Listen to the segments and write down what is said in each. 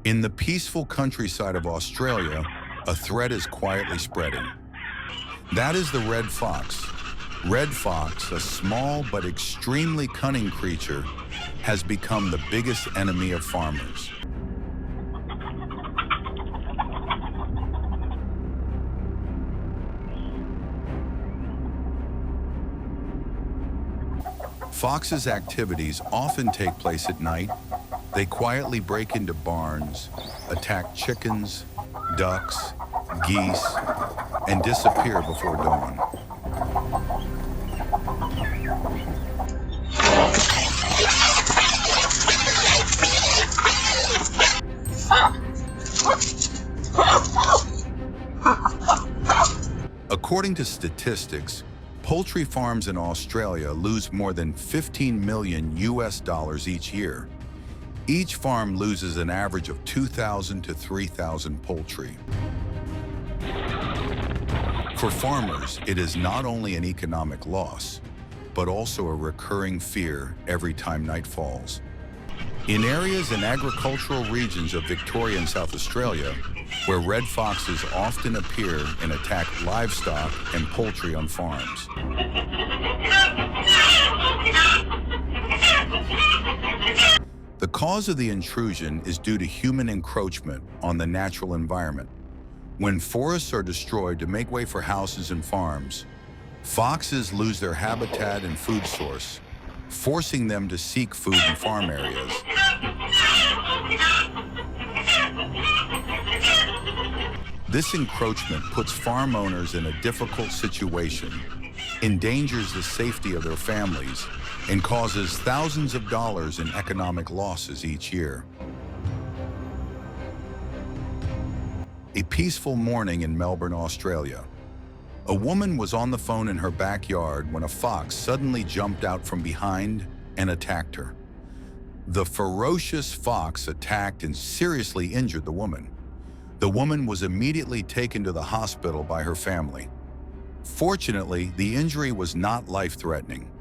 In the peaceful countryside of Australia, a threat is quietly spreading. That is the red fox. Red fox, a small but extremely cunning creature, has become the biggest enemy of farmers. Foxes' activities often take place at night. They quietly break into barns, attack chickens, ducks, geese, and disappear before dawn. According to statistics, poultry farms in Australia lose more than $15 million each year. Each farm loses an average of 2,000 to 3,000 poultry. For farmers, it is not only an economic loss, but also a recurring fear every time night falls. In areas and agricultural regions of Victoria and South Australia, where red foxes often appear and attack livestock and poultry on farms. The cause of the intrusion is due to human encroachment on the natural environment. When forests are destroyed to make way for houses and farms, foxes lose their habitat and food source, forcing them to seek food in farm areas. This encroachment puts farm owners in a difficult situation, endangers the safety of their families, and causes thousands of dollars in economic losses each year. A peaceful morning in Melbourne, Australia. A woman was on the phone in her backyard when a fox suddenly jumped out from behind and attacked her. The ferocious fox attacked and seriously injured the woman. The woman was immediately taken to the hospital by her family. Fortunately, the injury was not life-threatening.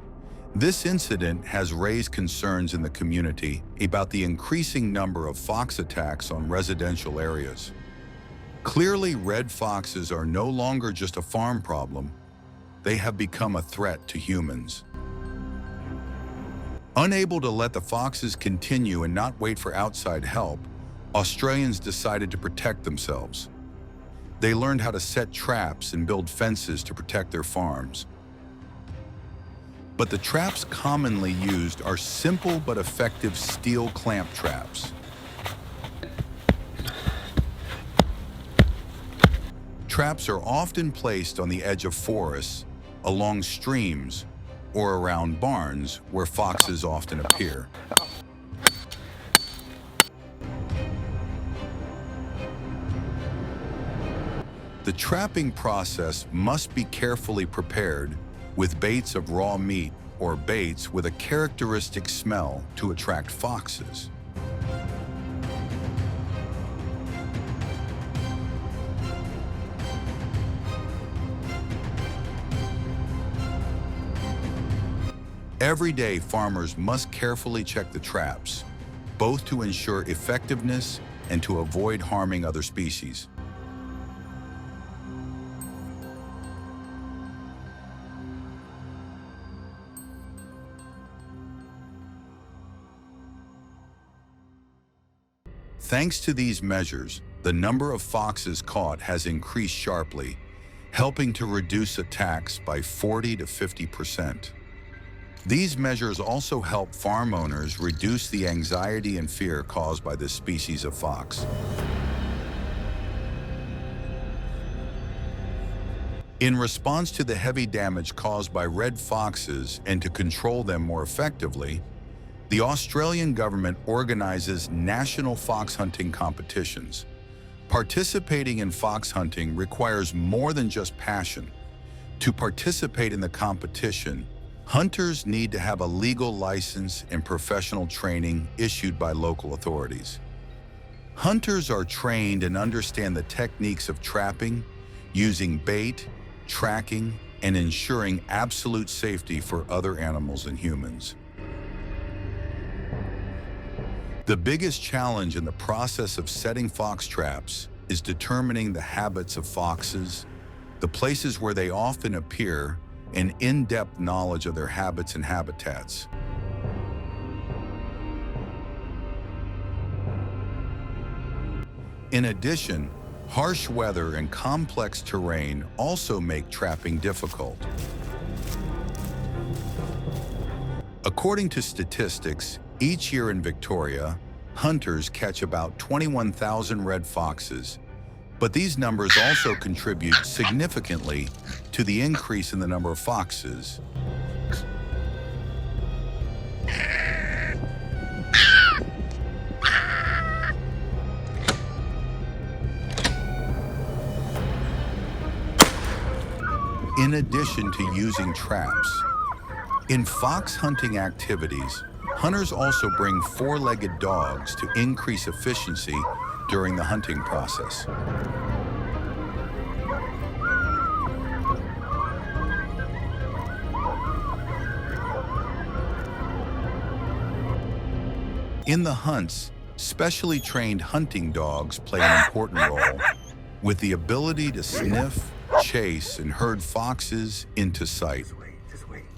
This incident has raised concerns in the community about the increasing number of fox attacks on residential areas. Clearly, red foxes are no longer just a farm problem. They have become a threat to humans. Unable to let the foxes continue and not wait for outside help, Australians decided to protect themselves. They learned how to set traps and build fences to protect their farms. But the traps commonly used are simple but effective steel clamp traps. Traps are often placed on the edge of forests, along streams, or around barns where foxes often appear. The trapping process must be carefully prepared with baits of raw meat or baits with a characteristic smell to attract foxes. Every day, farmers must carefully check the traps, both to ensure effectiveness and to avoid harming other species. Thanks to these measures, the number of foxes caught has increased sharply, helping to reduce attacks by 40 to 50%. These measures also help farm owners reduce the anxiety and fear caused by this species of fox. In response to the heavy damage caused by red foxes and to control them more effectively, the Australian government organizes national fox hunting competitions. Participating in fox hunting requires more than just passion. To participate in the competition, hunters need to have a legal license and professional training issued by local authorities. Hunters are trained and understand the techniques of trapping, using bait, tracking, and ensuring absolute safety for other animals and humans. The biggest challenge in the process of setting fox traps is determining the habits of foxes, the places where they often appear, and in-depth knowledge of their habits and habitats. In addition, harsh weather and complex terrain also make trapping difficult. According to statistics, each year in Victoria, hunters catch about 21,000 red foxes, but these numbers also contribute significantly to the increase in the number of foxes. In addition to using traps, in fox hunting activities, hunters also bring four-legged dogs to increase efficiency during the hunting process. In the hunts, specially trained hunting dogs play an important role, with the ability to sniff, chase, and herd foxes into sight.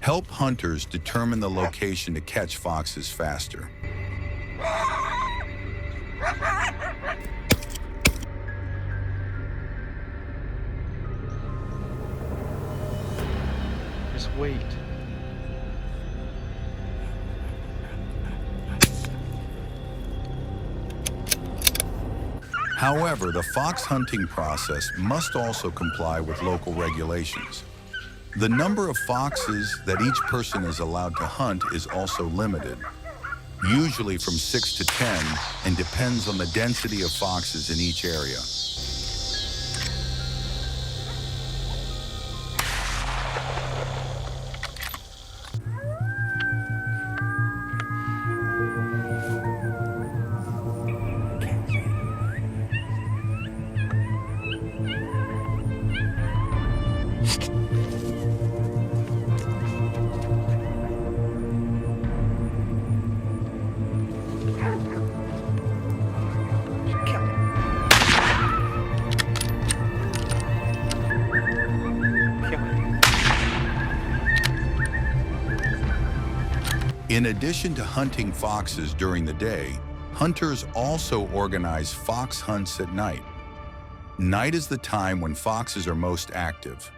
Help hunters determine the location to catch foxes faster. Just wait. However, the fox hunting process must also comply with local regulations. The number of foxes that each person is allowed to hunt is also limited, usually from 6 to 10, and depends on the density of foxes in each area. In addition to hunting foxes during the day, hunters also organize fox hunts at night. Night is the time when foxes are most active.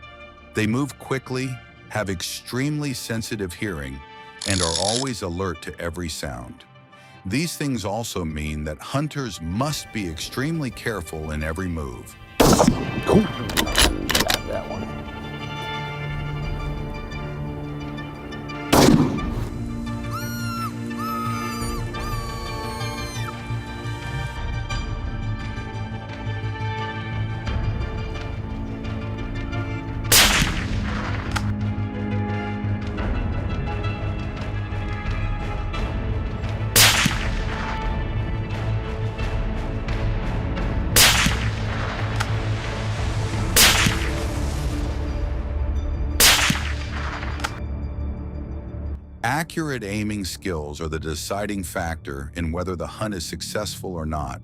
They move quickly, have extremely sensitive hearing, and are always alert to every sound. These things also mean that hunters must be extremely careful in every move. Cool. Got that one. Accurate aiming skills are the deciding factor in whether the hunt is successful or not,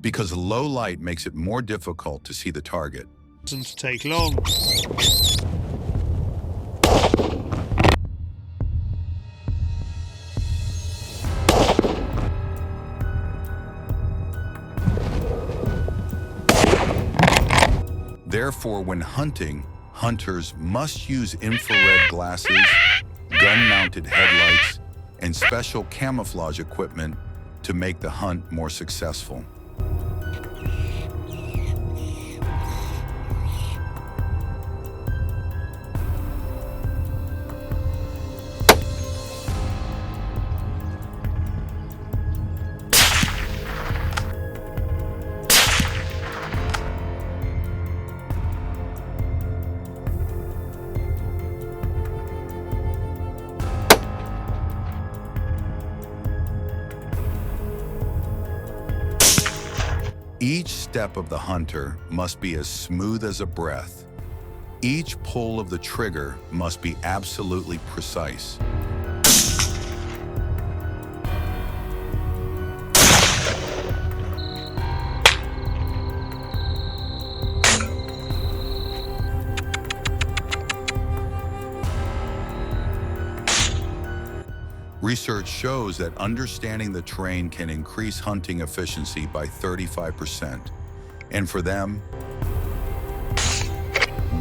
because low light makes it more difficult to see the target. Doesn't take long. Therefore, when hunting, hunters must use infrared glasses, gun-mounted headlights, and special camouflage equipment to make the hunt more successful. Each step of the hunter must be as smooth as a breath. Each pull of the trigger must be absolutely precise. Research shows that understanding the terrain can increase hunting efficiency by 35%. And for them,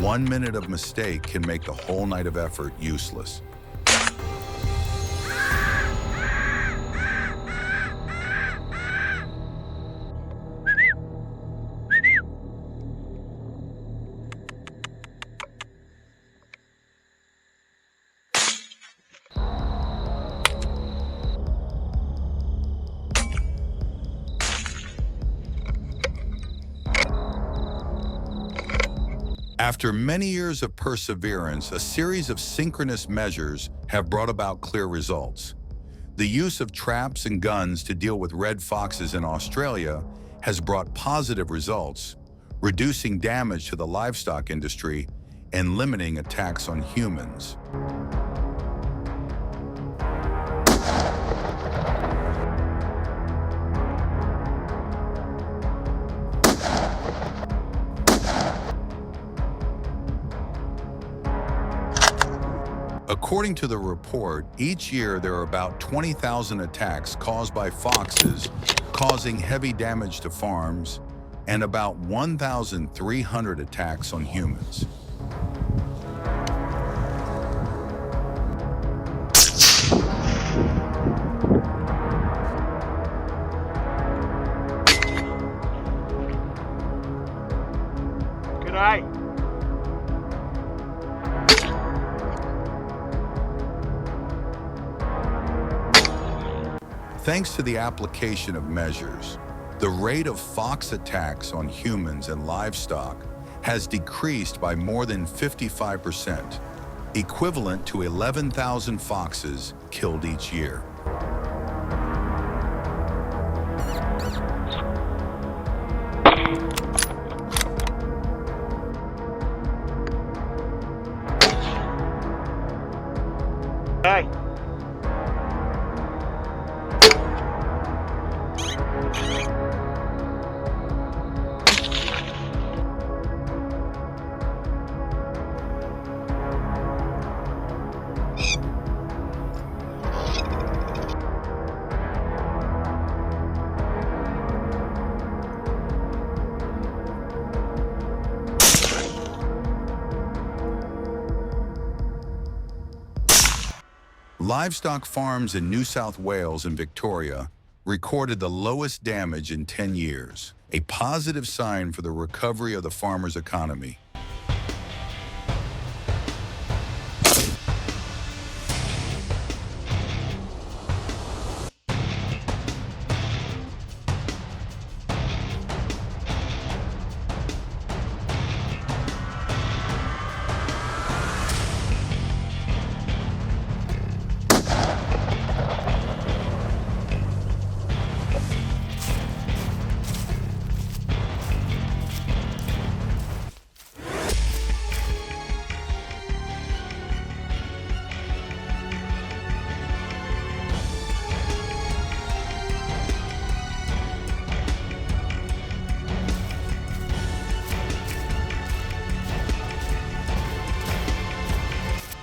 1 minute of mistake can make the whole night of effort useless. After many years of perseverance, a series of synchronous measures have brought about clear results. The use of traps and guns to deal with red foxes in Australia has brought positive results, reducing damage to the livestock industry and limiting attacks on humans. According to the report, each year there are about 20,000 attacks caused by foxes, causing heavy damage to farms, and about 1,300 attacks on humans. Good eye. Thanks to the application of measures, the rate of fox attacks on humans and livestock has decreased by more than 55%, equivalent to 11,000 foxes killed each year. Hey. Livestock farms in New South Wales and Victoria recorded the lowest damage in 10 years, a positive sign for the recovery of the farmers' economy.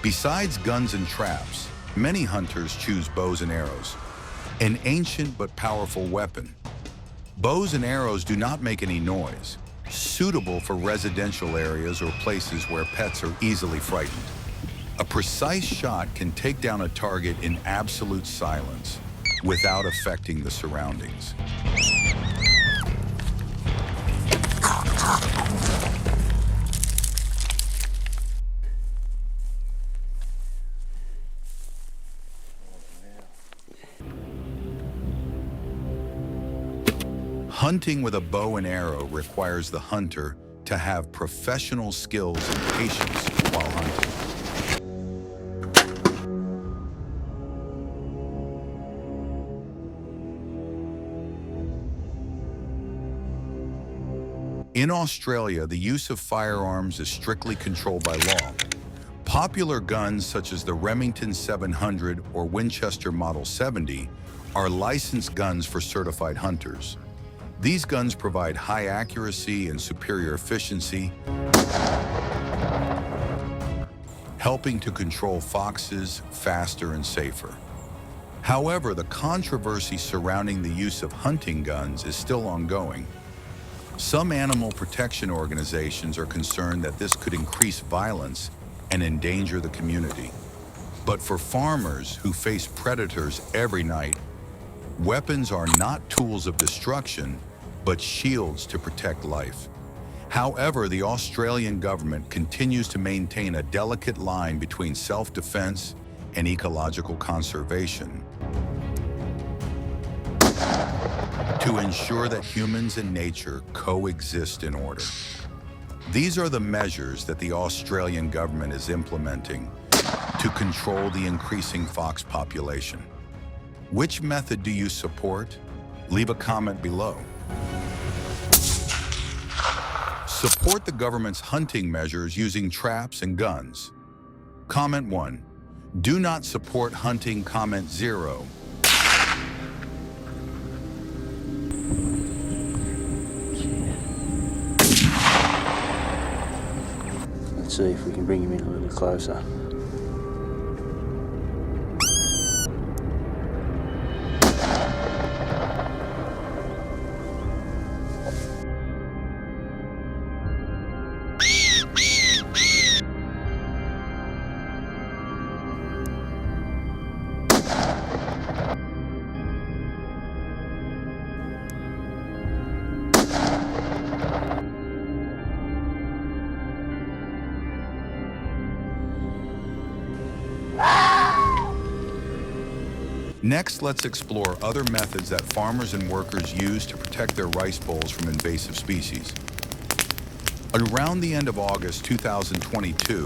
Besides guns and traps, many hunters choose bows and arrows, an ancient but powerful weapon. Bows and arrows do not make any noise, suitable for residential areas or places where pets are easily frightened. A precise shot can take down a target in absolute silence without affecting the surroundings. Hunting with a bow and arrow requires the hunter to have professional skills and patience while hunting. In Australia, the use of firearms is strictly controlled by law. Popular guns such as the Remington 700 or Winchester Model 70 are licensed guns for certified hunters. These guns provide high accuracy and superior efficiency, helping to control foxes faster and safer. However, the controversy surrounding the use of hunting guns is still ongoing. Some animal protection organizations are concerned that this could increase violence and endanger the community. But for farmers who face predators every night, weapons are not tools of destruction, but shields to protect life. However, the Australian government continues to maintain a delicate line between self-defense and ecological conservation to ensure that humans and nature coexist in order. These are the measures that the Australian government is implementing to control the increasing fox population. Which method do you support? Leave a comment below. Support the government's hunting measures using traps and guns. Comment 1. Do not support hunting. Comment 0. Let's see if we can bring him in a little closer. Next, let's explore other methods that farmers and workers use to protect their rice bowls from invasive species. Around the end of August 2022,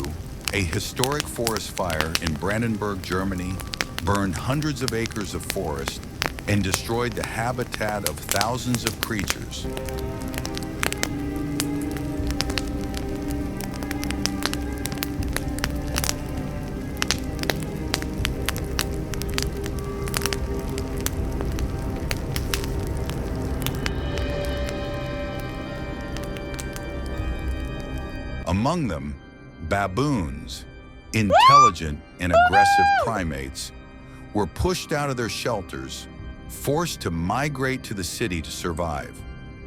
a historic forest fire in Brandenburg, Germany, burned hundreds of acres of forest and destroyed the habitat of thousands of creatures. Among them, baboons, intelligent and aggressive primates, were pushed out of their shelters, forced to migrate to the city to survive.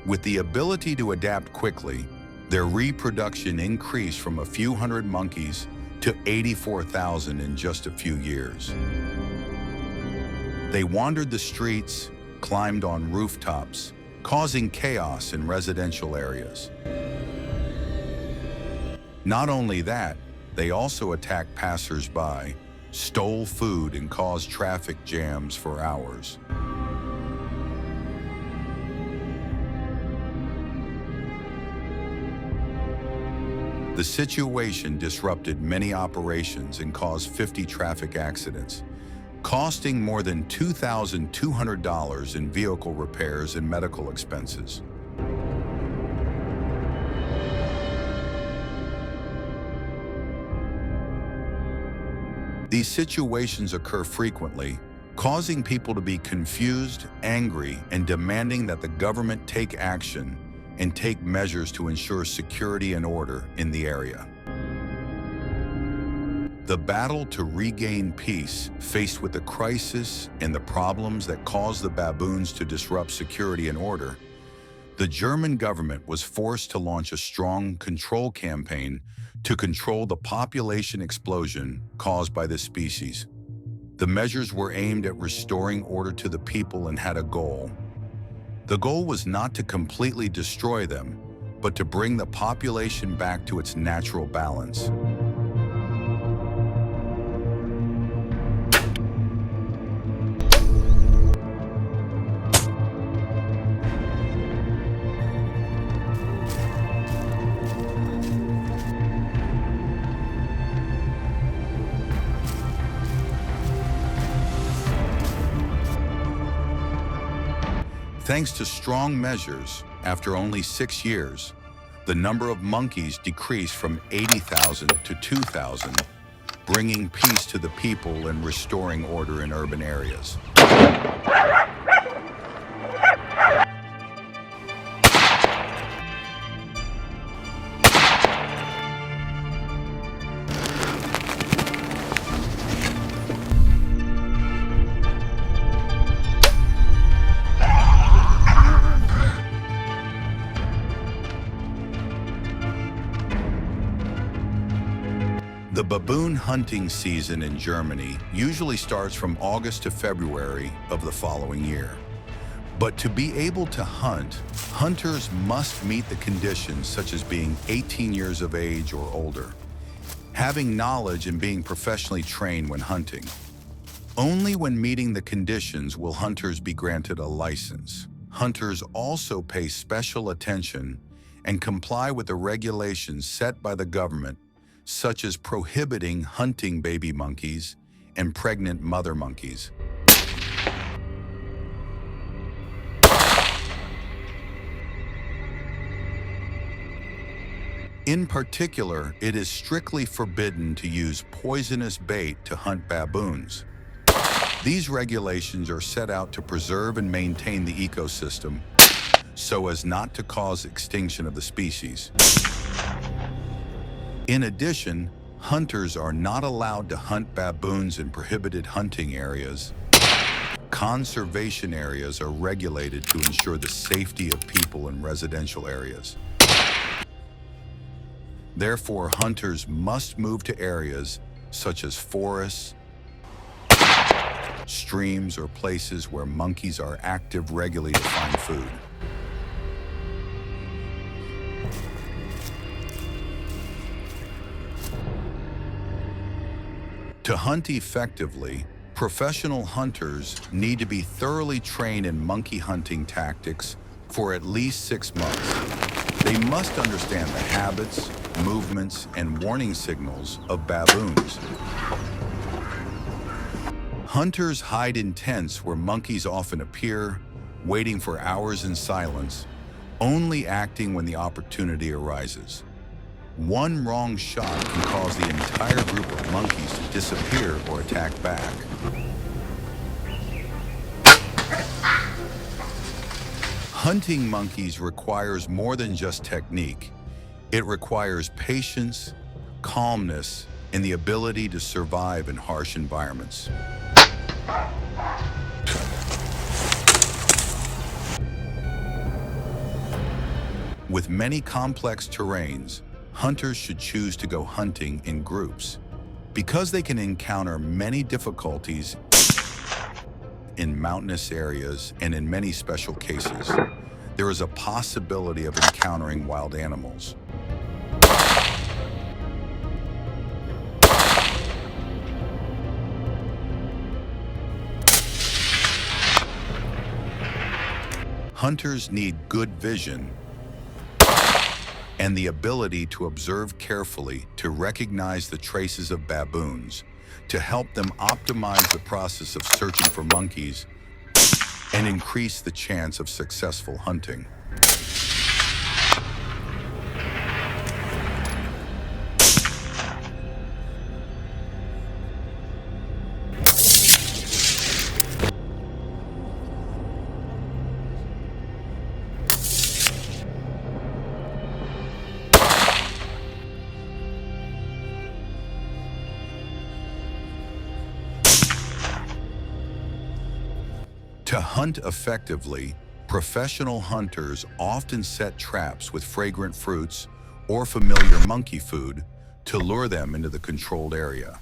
With the ability to adapt quickly, their reproduction increased from a few hundred monkeys to 84,000 in just a few years. They wandered the streets, climbed on rooftops, causing chaos in residential areas. Not only that, they also attacked passers-by, stole food, and caused traffic jams for hours. The situation disrupted many operations and caused 50 traffic accidents, costing more than $2,200 in vehicle repairs and medical expenses. These situations occur frequently, causing people to be confused, angry, and demanding that the government take action and take measures to ensure security and order in the area. The battle to regain peace, faced with the crisis and the problems that caused the baboons to disrupt security and order, the German government was forced to launch a strong control campaign to control the population explosion caused by this species. The measures were aimed at restoring order to the people and had a goal. The goal was not to completely destroy them, but to bring the population back to its natural balance. Thanks to strong measures, after only 6 years, the number of monkeys decreased from 80,000 to 2,000, bringing peace to the people and restoring order in urban areas. baboon hunting season in Germany usually starts from August to February of the following year. But to be able to hunt, hunters must meet the conditions such as being 18 years of age or older, having knowledge and being professionally trained when hunting. Only when meeting the conditions will hunters be granted a license. Hunters also pay special attention and comply with the regulations set by the government, such as prohibiting hunting baby monkeys and pregnant mother monkeys. In particular, it is strictly forbidden to use poisonous bait to hunt baboons. These regulations are set out to preserve and maintain the ecosystem so as not to cause extinction of the species. In addition, hunters are not allowed to hunt baboons in prohibited hunting areas. Conservation areas are regulated to ensure the safety of people in residential areas. Therefore, hunters must move to areas such as forests, streams, or places where monkeys are active regularly to find food. To hunt effectively, professional hunters need to be thoroughly trained in monkey hunting tactics for at least 6 months. They must understand the habits, movements, and warning signals of baboons. Hunters hide in tents where monkeys often appear, waiting for hours in silence, only acting when the opportunity arises. One wrong shot can cause the entire group of monkeys to disappear or attack back. Hunting monkeys requires more than just technique. It requires patience, calmness, and the ability to survive in harsh environments. With many complex terrains, hunters should choose to go hunting in groups because they can encounter many difficulties in mountainous areas, and in many special cases, there is a possibility of encountering wild animals. Hunters need good vision and the ability to observe carefully to recognize the traces of baboons, to help them optimize the process of searching for monkeys and increase the chance of successful hunting. To hunt effectively, professional hunters often set traps with fragrant fruits or familiar monkey food to lure them into the controlled area.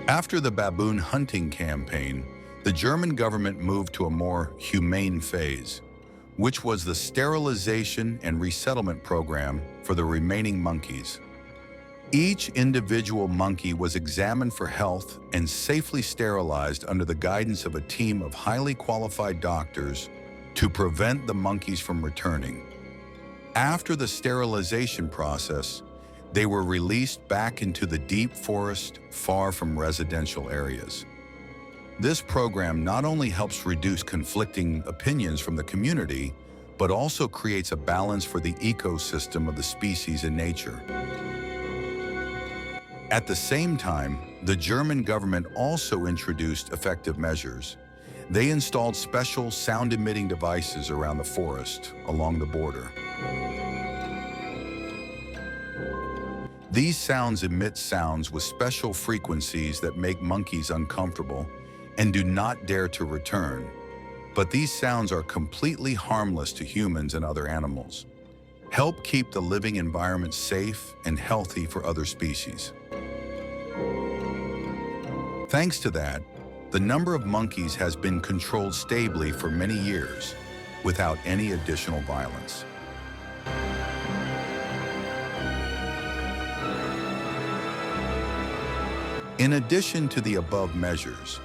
After the baboon hunting campaign, the German government moved to a more humane phase, which was the sterilization and resettlement program for the remaining monkeys. Each individual monkey was examined for health and safely sterilized under the guidance of a team of highly qualified doctors to prevent the monkeys from returning. After the sterilization process, they were released back into the deep forest far from residential areas. This program not only helps reduce conflicting opinions from the community, but also creates a balance for the ecosystem of the species in nature. At the same time, the German government also introduced effective measures. They installed special sound-emitting devices around the forest along the border. These sounds emit sounds with special frequencies that make monkeys uncomfortable and do not dare to return. But these sounds are completely harmless to humans and other animals. Help keep the living environment safe and healthy for other species. Thanks to that, the number of monkeys has been controlled stably for many years without any additional violence. In addition to the above measures,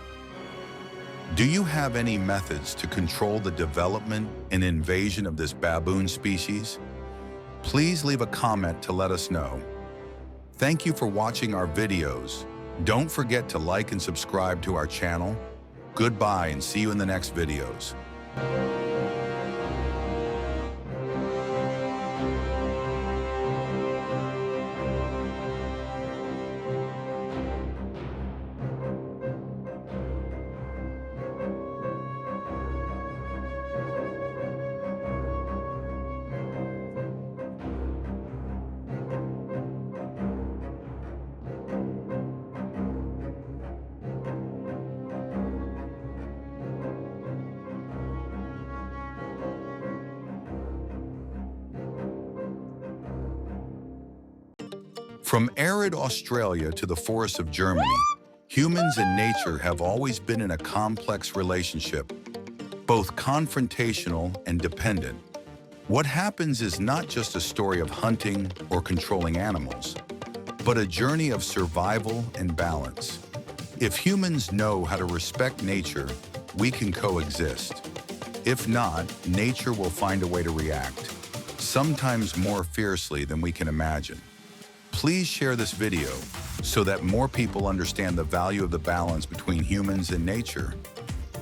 do you have any methods to control the development and invasion of this baboon species? Please leave a comment to let us know. Thank you for watching our videos. Don't forget to like and subscribe to our channel. Goodbye and see you in the next videos. From arid Australia to the forests of Germany, humans and nature have always been in a complex relationship, both confrontational and dependent. What happens is not just a story of hunting or controlling animals, but a journey of survival and balance. If humans know how to respect nature, we can coexist. If not, nature will find a way to react, sometimes more fiercely than we can imagine. Please share this video so that more people understand the value of the balance between humans and nature.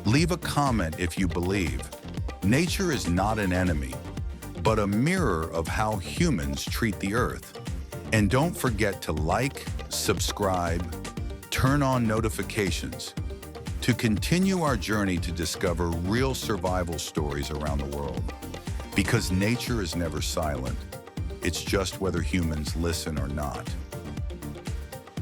Leave a comment if you believe nature is not an enemy, but a mirror of how humans treat the earth. And don't forget to like, subscribe, turn on notifications to continue our journey to discover real survival stories around the world. Because nature is never silent. It's just whether humans listen or not.